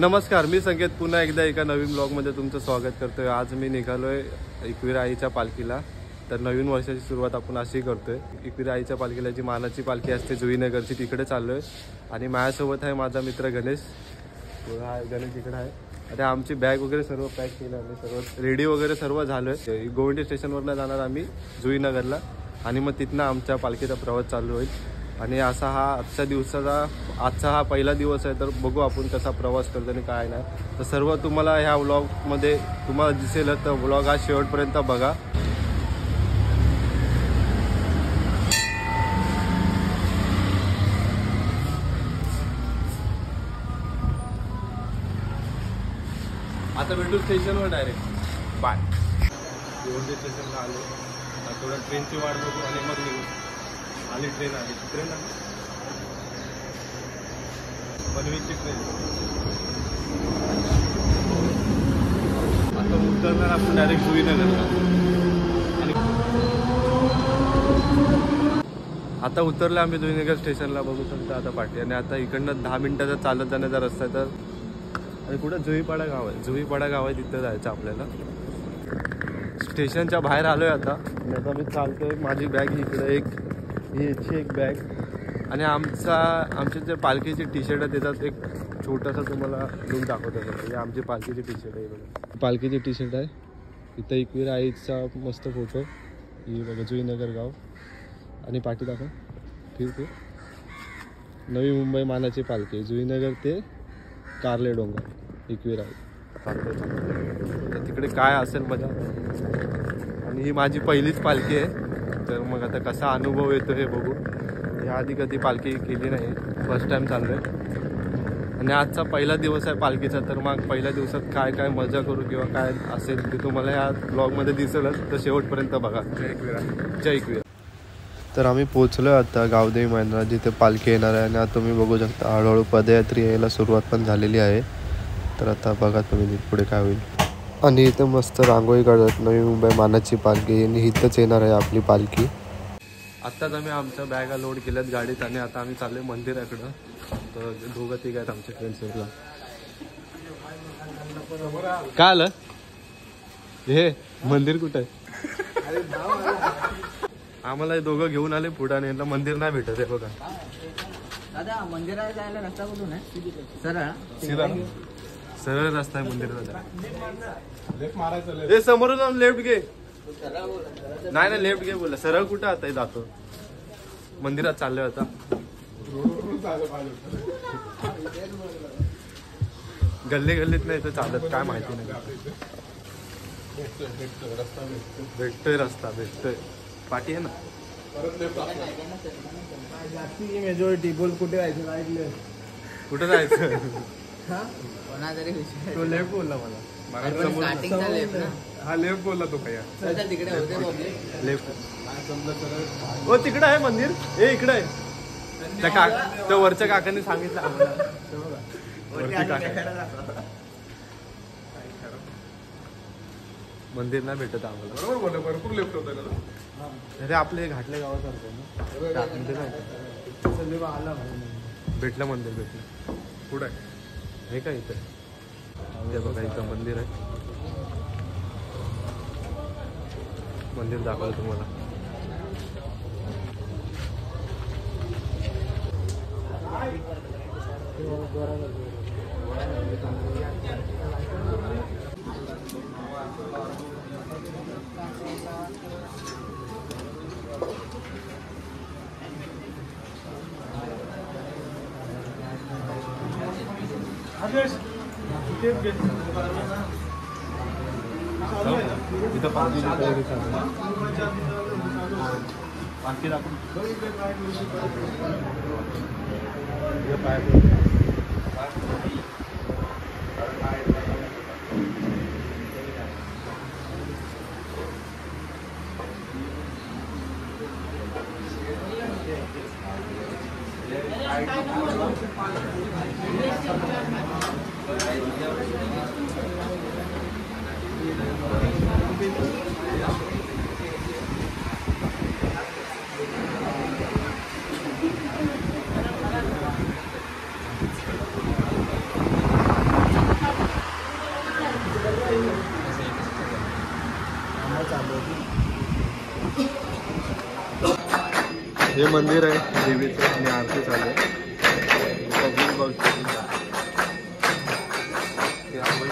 नमस्कार, मी संकेत पुन्हा एकदा एका नवीन ब्लॉगमध्ये तुमचं स्वागत करतोय। आज मी निघालोय एकविरा आईच्या पालखीला। तर नवीन वर्षाची सुरुवात आपण अशी करतोय। एकविरा आईच्या पालखीला जी मानाची पालखी असते जुईनगरची, तिकडे चाललोय आणि माझ्यासोबत आहे माझा मित्र गणेश। गणेश इकडे आहे। आता आमची बॅग वगैरे सर्व पॅक केलं आणि सर्व रेडी वगैरे सर्व झालोय। गोविंद स्टेशनवरनं जाणार आम्ही जुईनगरला आणि मग तिथनं आमच्या पालखीचा प्रवास चालू होईल। आणि असा हा आजचा हा पहिला दिवस आहे। तर बघू आपण कसा प्रवास करतो आणि काय नाही। तर सर्व तुम्हाला ह्या व्लॉगमध्ये तुम्हाला दिसेल, तर व्लॉग हा शेवटपर्यंत बघा। आता भेटू स्टेशनवर डायरेक्ट। बाय। गोविंद स्टेशनला आलो, आता थोडं ट्रेनची वाट बघू आणि मग निघू। आली ट्रेन आली पनवेलची ट्रेन। आता उतरणार आपण डायरेक्ट जुईनगरला। आणि आता उतरलं आम्ही जुईनगर स्टेशनला, बघू शकता आता पाठी। आणि आता इकडनं 10 मिनिटाचा चालत जाण्याचा रस्ता आहे। तर आणि कुठं जुईपाडा गाव आहे, जुईपाडा गाव आहे, तिथं जायचं आपल्याला। स्टेशनच्या बाहेर आलोय आता आणि आता मी चालतोय। माझी बॅग इकडे याची एक बॅग आणि आमचे जे पालखीचे टी शर्ट आहे त्याच्यात एक छोटासा तुम्हाला लुक दाखवतो। म्हणजे आमची पालखीची टी शर्ट आहे बघा, पालखीची टी शर्ट आहे। इथं एकविरा आईचा मस्त फोटो, ही बघा जुईनगर गाव। आणि पाठी दाखव, फिर नवी मुंबई मानाची पालखी जुईनगर ते कारले डोंगर एकविरा आई। तिकडे काय असेल मजा। आणि ही माझी पहिलीच पालखी आहे, तर मग आता कसा अनुभव येतो हे बघू। याआधी कधी पालखी केली नाही, फर्स्ट टाइम चाललोय। आणि आजचा पहिला दिवस आहे पालखीचा, तर मग पहिल्या दिवसात काय काय मजा करू किंवा काय असेल ते तुम्हाला या ब्लॉगमध्ये दिसेलच। तर शेवटपर्यंत बघा। जय एकविरा। तर आम्ही पोहोचलो आता गावदेवी मैदानात, जिथे पालखी येणार आहे। आणि आता तुम्ही बघू शकता हळूहळू पदयात्री यायला सुरुवात पण झालेली आहे। तर आता बघा तुम्ही पुढे काय होईल। आणि इथं मस्त रांगोळी काढतात, नवी मुंबई मानाची पालखी आणि इथंच येणार आहे आपली पालखी। आत्ताच आम्ही आमच्या बॅगा लोड केल्यात गाडीत आणि आता आम्ही चाललोय मंदिराकडं। तर दोघं तिघ आहेत आमच्या फ्रेंड्सला। काय आलं हे मंदिर कुठं आहे? आम्हाला दोघं घेऊन आले पुढे आणि यांना मंदिर नाही भेटत आहे बघा। दादा मंदिराला जायला रस्ता कुठून आहे? सरळ सरळ रस्ता आहे मंदिराचा। समोरून जाऊन लेफ्ट घे। नाही लेफ्ट घे बोला। सरळ कुठं आता जातो? मंदिरात चाललोय आता। गल्लीत नाही तर चालत, काय माहिती नाही। भेटतोय रस्ता, भेटतोय पाठी आहे ना। मेजॉरिटी बोल कुठे जायचं? कुठं जायचं? तो लेफ्ट बोलला मला। हा लेफ्ट बोलला तो काय तिकडे होते लेफ्ट। हो तिकडे आहे मंदिर, हे इकडे आहे। त्या वरच्या काकांनी सांगितलं आम्हाला। मंदिर नाही भेटत आम्हाला। बरोबर बोलला, भरपूर लेफ्ट होतं ना। अरे आपले घाटले गावासारखं ना मंदिर आहे। भेटलं मंदिर, भेटलं। कुठं आहे हे काय? इथं ते बघा, इथं मंदिर आहे। मंदिर दाखवलं तुम्हाला। इथं पालखीची तयारी चालू आहे। पालखी दाखवून मंदिर आहे देवीचं आणि आरती चालू आहे. पब्लिक बघू शकतो. हे आपण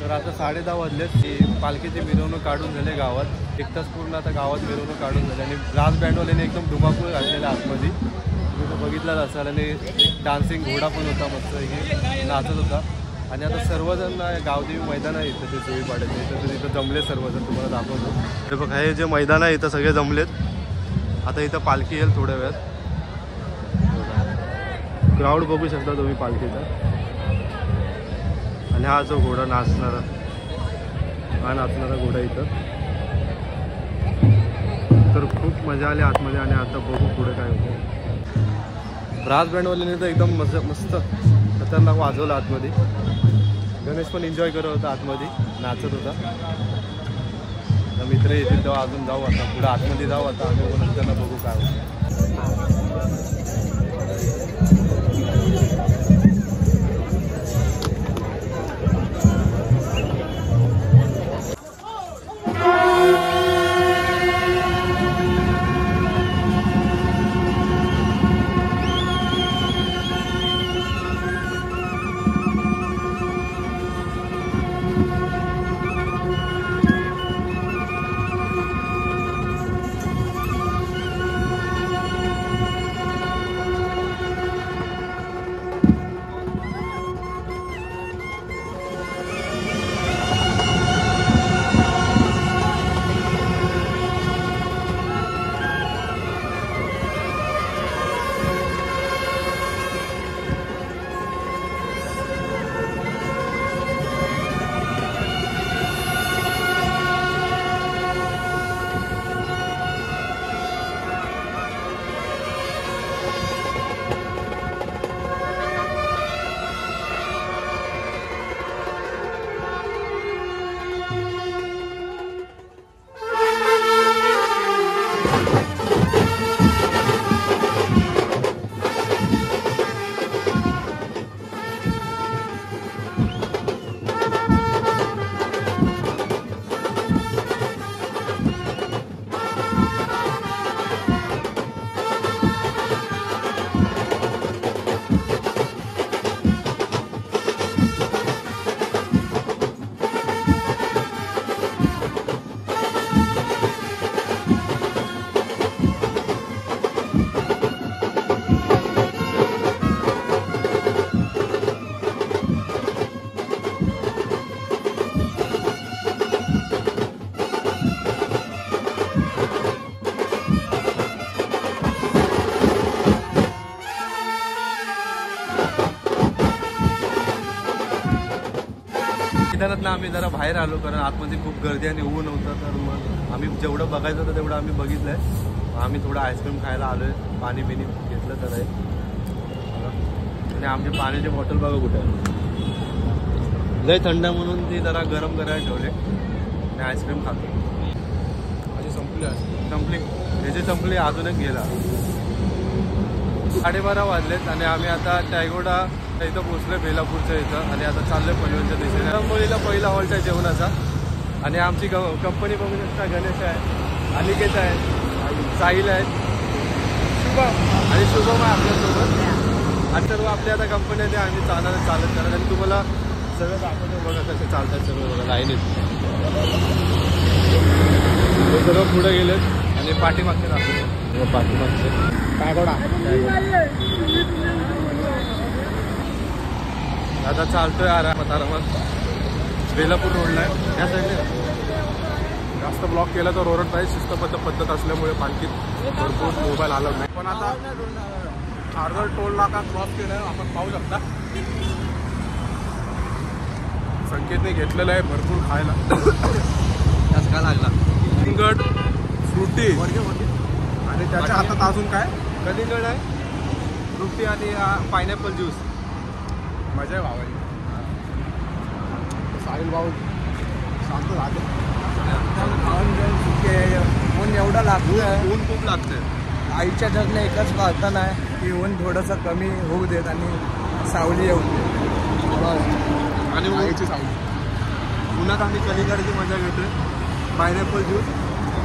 तर आता 10:30 वाजलेत की पालखीची मिरवणूक काढून झाले गावात. 1 तास पूर्ण आता गावात मिरवणूक काढून झाली आणि ब्रास बँडवाल्याने एकदम धुमाकूळ घातलेला आतमध्ये. तुम्ही बघितलाच असाल. आणि एक डान्सिंग घोडा पण होता मस्त नाचत होता. आणि आता सर्वजण गावदेवी मैदान आहे इथं ते चोळी पाड्याचे इथं तर इथं जमले सर्वजण. तुम्हाला दाखवतो हे बघ. हे जे मैदान आहे इथं सगळे जमलेत. आता इथं पालखी येईल थोड्या वेळात. क्राऊड बघू शकता तुम्ही पालखीचा. आणि हा जो घोडा नाचणारा हा नाचणारा घोडा इथं. तर खूप मजा आली आतमध्ये. आणि आता बघू पुढे काय होतं. ब्रास बँडवाल्याने तर एकदम मस्त खतरनाक वाजवलं आतमध्ये. गणेश पण एन्जॉय करत होता आतमध्ये नाचत होता. मित्र येतील तेव्हा अजून जाऊ. आता पुढे आतमध्ये जाऊ. आता आम्ही नंतर बघू काय होतं. मैदानात आम्ही जरा बाहेर आलो कारण आतमध्ये खूप गर्दी आणि ऊन होतं. तर मग आम्ही जेवढं बघायचं होतं तेवढं आम्ही बघितलंय. आम्ही थोडं आईस्क्रीम खायला आलोय. पाणी बिनी घेतलं तर आहे. आणि आमचे पाण्याचे बॉटल बघा कुठे आहे. लय थंड म्हणून ती जरा गरम करायला ठेवले आणि आईस्क्रीम खातो. माझी संपली त्याची संपली अजून एक गेला. 12:30 वाजलेत आणि आम्ही आता टायगोडा इथं पोचलोय बेलापूरच्या इथं. आणि आता चाललोय पनवेलच्या दिशेने. मुंबईला पहिला हॉल्ट आहे जेवणाचा. आणि आमची कंपनी बघू शकता. गणेश आहे, अनिकेत आहे, साहिल आहे, शुभम आणि शुभम आहे आपल्यासोबत. आणि सर्व आपल्या आता कंपनीने आम्ही चालत करत. आणि तुम्हाला सगळं दाखवतो बघा कसे चालतात सगळं बघा लाईनीत. ते सर्व पुढे गेलेत आणि पाठीमागचे दाखवतो. पाठीमागचे टायगोडा आता चालतोय आरामात. बेलापूर रोडला आहे या साईडने. जास्त ब्लॉक केला तर ओरड पाहिजे. शिस्तबद्ध पद्धत असल्यामुळे पालखीत भरपूर मोबाईल आला नाही. पण आता खारघर टोल नाका क्रॉस केलं आपण पाहू शकता. संकेतने घेतलेलं आहे भरपूर खायला. त्याच काय लागला कलिंगड फ्रुटी आणि त्याच्या हातात अजून काय कलिंगड आहे, फ्रुटी आणि पायनॅपल ज्यूस. मजा आहे भावाई. साहिल भाऊ शांत झाले. ऊन एवढं लागतं. ऊन खूप लागतं. आईच्या जगला एकच प्रार्थना आहे की ऊन थोडंसं कमी होऊ देत आणि सावली येऊ दे. आणि आईची सावली. उन्हात आम्ही कलिंगडची मजा घेतोय. पायनॅपल ज्यूस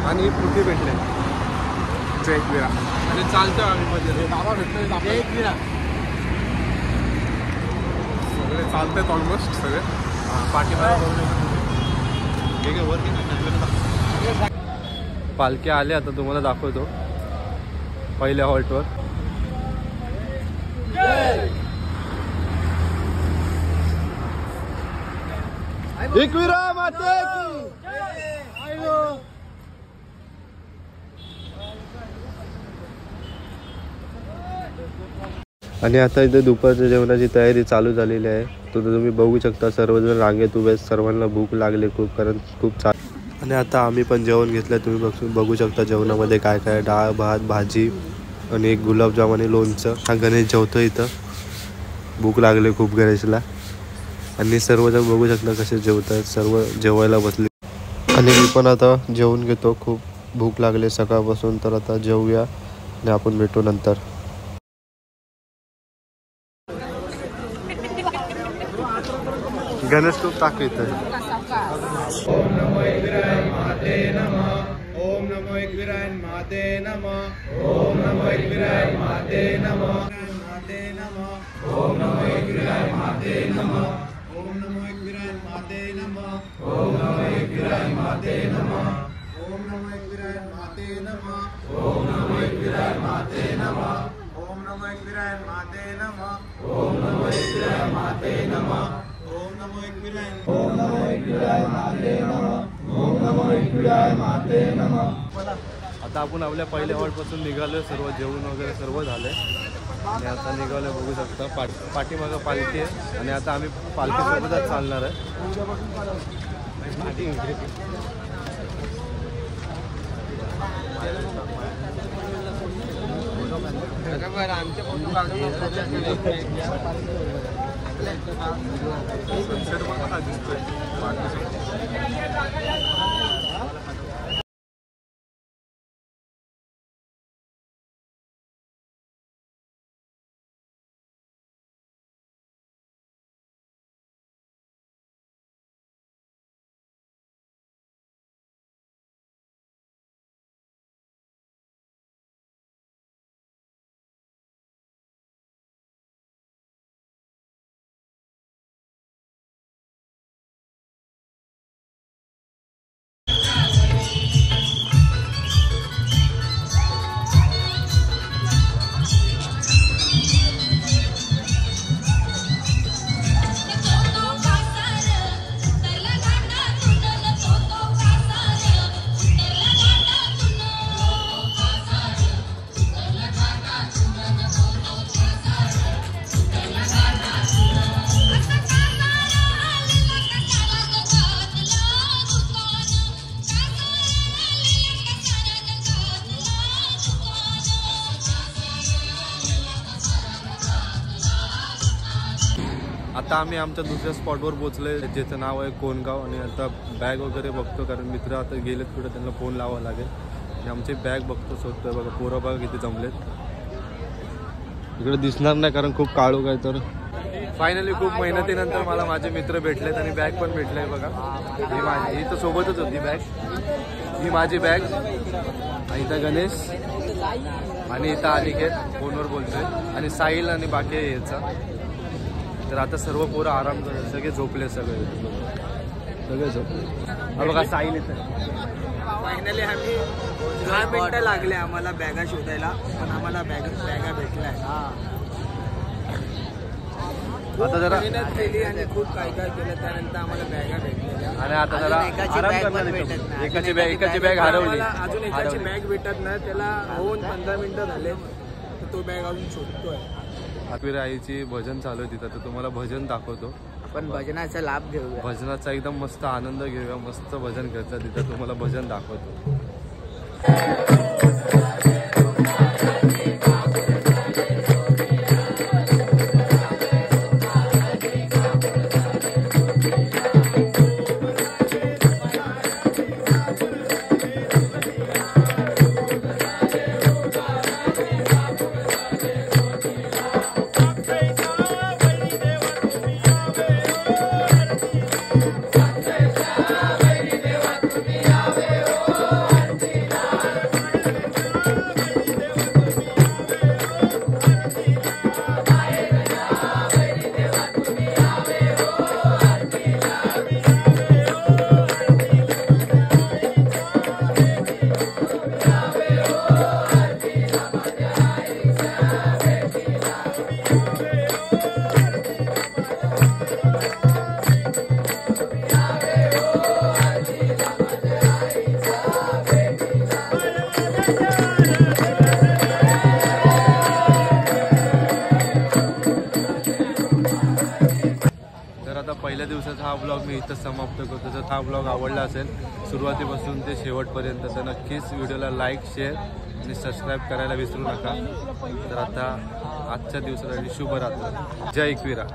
आणि फ्रुटी भेटले. एक विरा आणि चालतो आम्ही मध्ये दाबा भेटतोय. एक विरा सगळे चालतात ऑलमोस्ट सगळे. पालखी आले आता तुम्हाला दाखवतो पहिल्या हॉल्टवर. एकविरा माते आणि आता इथे दुपारच्या जेवणाची तयारी चालू झालेली आहे. तो तुम्ही बघू शकता सर्वजण रांगेत उभे, सर्वांना भूक लागली खूप, कारण खूप आणि आता आम्ही पण जेवण घेतलं. तुम्ही बघू शकता जेवणामध्ये काय काय, डाळ भात भाजी आणि एक गुलाबजाम आणि लोणचं. हा गणेश जेवतो इथं, भूक लागली खूप गणेशला. आणि सर्वजण बघू शकता कसे जेवतात, सर्व जेवायला बसले. आणि मी पण आता जेवून घेतो, खूप भूक लागली सकाळपासून. तर आता जेवूया आणि आपण भेटू नंतर. गणेश खूप ताकद आहे. ओम नमो एकविराय माते नमः. ओम नमो एकविराय माते नमः. ओम नमो एकविराय माते नमः. माते नमः. ओम नमो एकविराय माते नमः. ओम नमो एकविराय माते नमः. ओम नमो एकविराय माते नमः. ओम नमो एकविराय माते नमः. ओम नमो एकविराय माते नमः. ओम नमो एकविराय माते नमः. ओम नमो एकविराय माते नमः. ओम नमो एकविराय. ओम नमो एकविराय माते नमः. ओम नमो एकविराय माते नमः. आता आपण आपल्या पहिल्या हॉल्टपासून निघालोय, सर्व जेवण वगैरे सर्व झालंय आणि आता निघालोय. बघू शकता पाठीमागं पालखी आहे आणि आता आम्ही पालखीसोबतच चालणार आहे. आता आम्ही आमच्या दुसऱ्या स्पॉटवर पोहोचले, ज्याचं नाव आहे कोणगाव. आणि आता बॅग वगैरे बघतो, कारण मित्र आता गेलेत कुठे, त्यांना फोन लावावा लागेल. आणि आमची बॅग बघतो, शोधतोय. बघा पोरं बघा किती जमलेत. इकडे दिसणार नाही कारण खूप काळोख आहे. तर फायनली खूप मेहनतीनंतर मला माझे मित्र भेटलेत आणि बॅग पण भेटले. बघा ही माझी, ही तर सोबतच होती बॅग. ही माझी बॅग. आणि इथं गणेश आणि इथं अनिकेत फोनवर बोलतोय आणि साहिल आणि बाकी याचा. तर आता सर्व पोरं आराम करतात, सगळे झोपले, सगळे झोपले. हा बघा साहिल इथं. फायनली आम्ही 10 मिनिटं लागले आम्हाला बॅगा शोधायला, पण आम्हाला बॅगा भेटल्या. आता जरा मेहनत केली आणि खूप काय काय केलं, त्यानंतर आम्हाला बॅगा भेटल्या. आणि आता जरा आराम करणार. एकाची बॅग हरवली, अजून एकाची बॅग भेटत नाही. त्याला होऊन 15 मिनिटं झाले, तर तो बॅग अजून शोधतोय. एकविरा आईची भजन चालू आहे तिथं, तर तुम्हाला भजन दाखवतो. आपण भजनाचा लाभ घेऊया, भजनाचा एकदम मस्त आनंद घेऊया. मस्त भजन करतात तिथं, तुम्हाला भजन दाखवतो. आता पहिल्या दिवसाचा हा ब्लॉग मी इथं समाप्त करतो. जर हा ब्लॉग आवडला असेल सुरुवातीपासून ते शेवटपर्यंत तर नक्कीच व्हिडिओला लाईक शेअर आणि सबस्क्राईब करायला विसरू नका. तर आता आजच्या दिवसासाठी शुभरात्र. जय एकविरा.